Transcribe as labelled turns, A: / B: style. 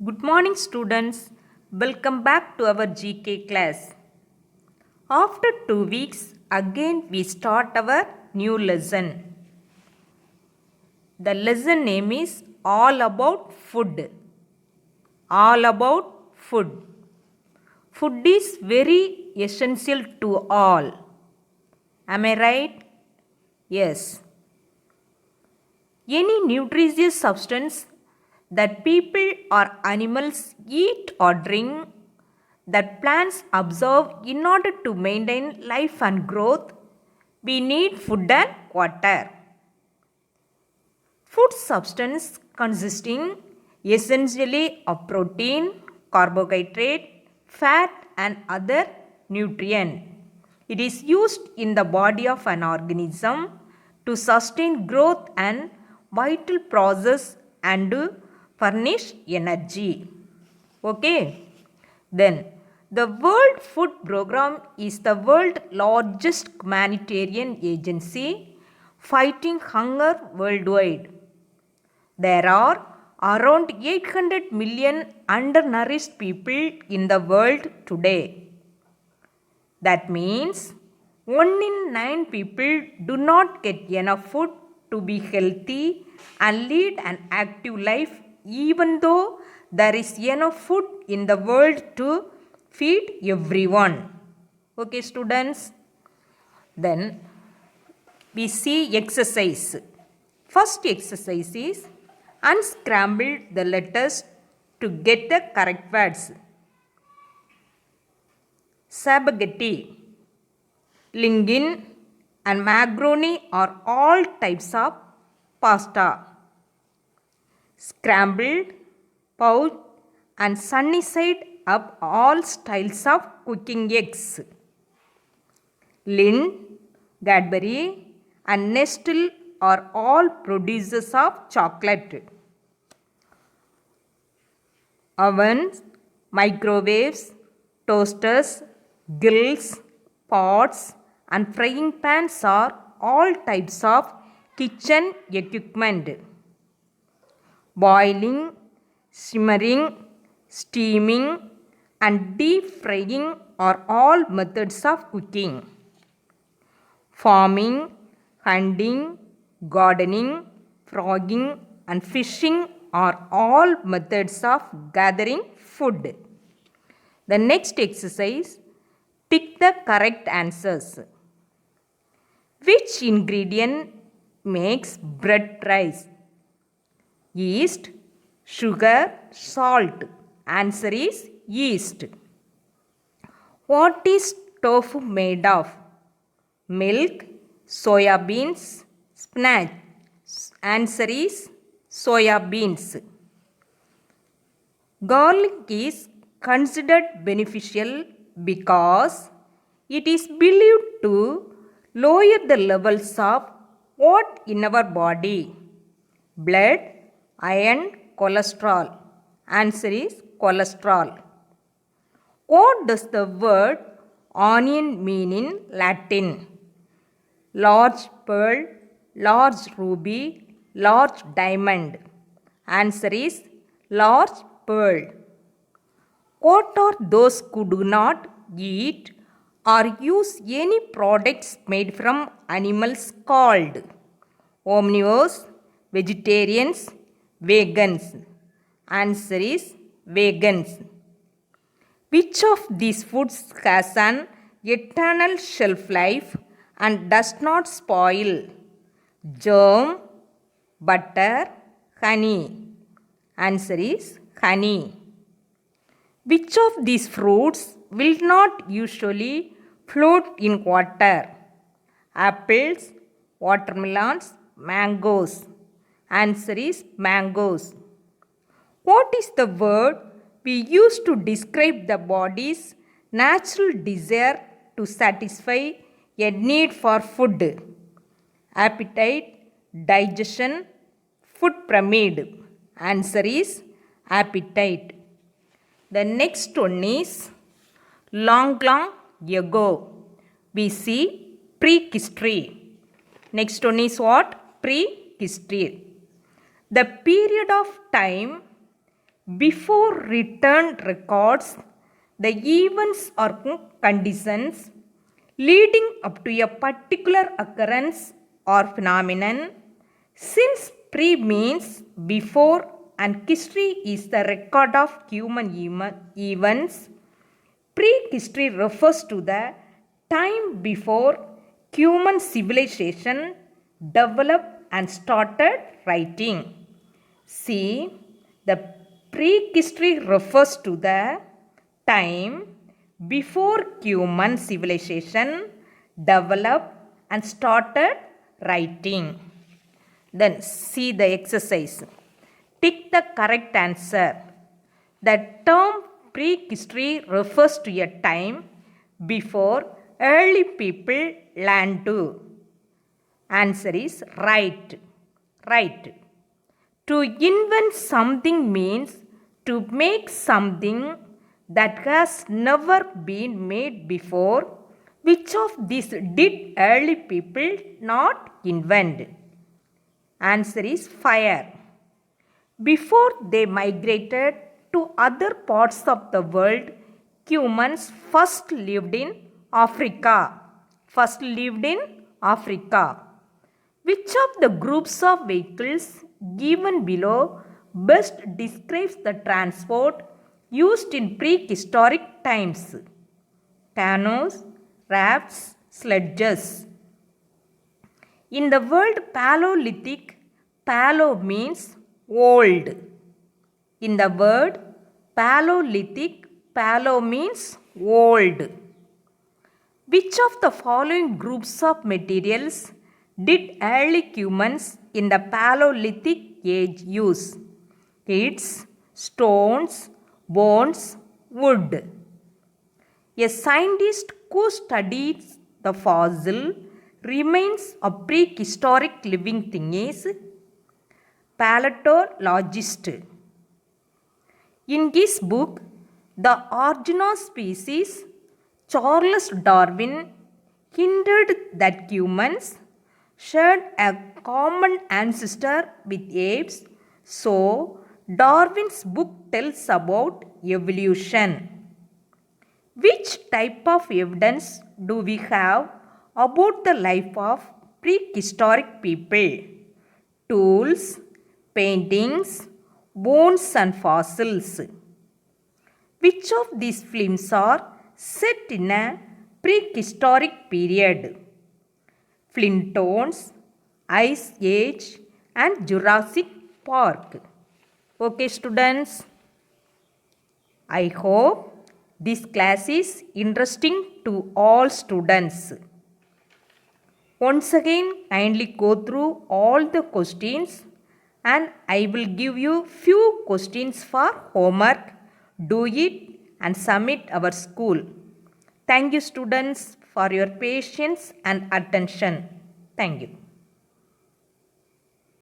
A: Good morning, students. Welcome back to our GK class. After 2 weeks, again we start our new lesson. The lesson name is All About Food. All about food. Food is very essential to all. Am I right? Yes. Any nutritious substance that people or animals eat or drink that plants absorb in order to maintain life and growth, we need food and water. Food substance consisting essentially of protein, carbohydrate, fat and other nutrient. It is used in the body of an organism to sustain growth and vital process and to furnish energy. Okay. Then the World Food Program is the world's largest humanitarian agency fighting hunger worldwide. There are around 800 million undernourished people in the world today. That means 1 in 9 people do not get enough food to be healthy and lead an active life even though there is enough food in the world to feed everyone. Okay, students? Then we see exercise. First exercise is unscramble the letters to get the correct words. Spaghetti, linguine and macaroni are all types of pasta. Scrambled, poached and sunny side up all styles of cooking eggs. Lind, Cadbury and Nestle are all producers of chocolate. Ovens, microwaves, toasters, grills, pots and frying pans are all types of kitchen equipment. Boiling, simmering, steaming and deep frying are all methods of cooking. Farming, hunting, gardening, frogging and fishing are all methods of gathering food. The next exercise, pick the correct answers. Which ingredient makes bread rise? Yeast, sugar, salt. Answer is yeast. What is tofu made of? Milk, soya beans, spinach. Answer is soya beans. Garlic is considered beneficial because it is believed to lower the levels of what in our body? Blood, iron, cholesterol. Answer is cholesterol. What does the word onion mean in Latin? Large pearl, large ruby, large diamond. Answer is large pearl. What are those who do not eat or use any products made from animals called? Omnivores, vegetarians, vegans. Answer is vegans. Which of these foods has an eternal shelf life and does not spoil? Jam, butter, honey. Answer is honey. Which of these fruits will not usually float in water? Apples, watermelons, mangoes. Answer is mangoes. What is the word we use to describe the body's natural desire to satisfy a need for food? Appetite, digestion, food pyramid. Answer is appetite. The next one is long ago. We see prehistory. Next one is what? Prehistory. The period of time before written records the events or conditions leading up to a particular occurrence or phenomenon. Since pre means before and history is the record of human events, prehistory refers to the time before human civilization developed and started writing. See, the prehistory refers to the time before human civilization developed and started writing. Then see the exercise. Tick the correct answer. The term prehistory refers to a time before early people learned to. Answer is right. Right. To invent something means to make something that has never been made before. Which of these did early people not invent? Answer is fire. Before they migrated to other parts of the world, humans first lived in Africa. Which of the groups of vehicles given below best describes the transport used in prehistoric times? Canoes, rafts, sledges. In the word Paleolithic, palo means old. In the word Paleolithic, palo means old. Which of the following groups of materials did early humans in the Paleolithic age use? It's stones, bones, wood. A scientist who studies the fossil remains of prehistoric living thing is paleontologist. In his book, The Origin of Species, Charles Darwin hinted that humans shared a common ancestor with apes, so Darwin's book tells about evolution. Which type of evidence do we have about the life of prehistoric people? Tools, paintings, bones and fossils. Which of these films are set in a prehistoric period? Flintstones, Ice Age and Jurassic Park. Okay students, I hope this class is interesting to all students. Once again, kindly go through all the questions and I will give you few questions for homework. Do it and submit our school. Thank you students for your patience and attention. Thank you.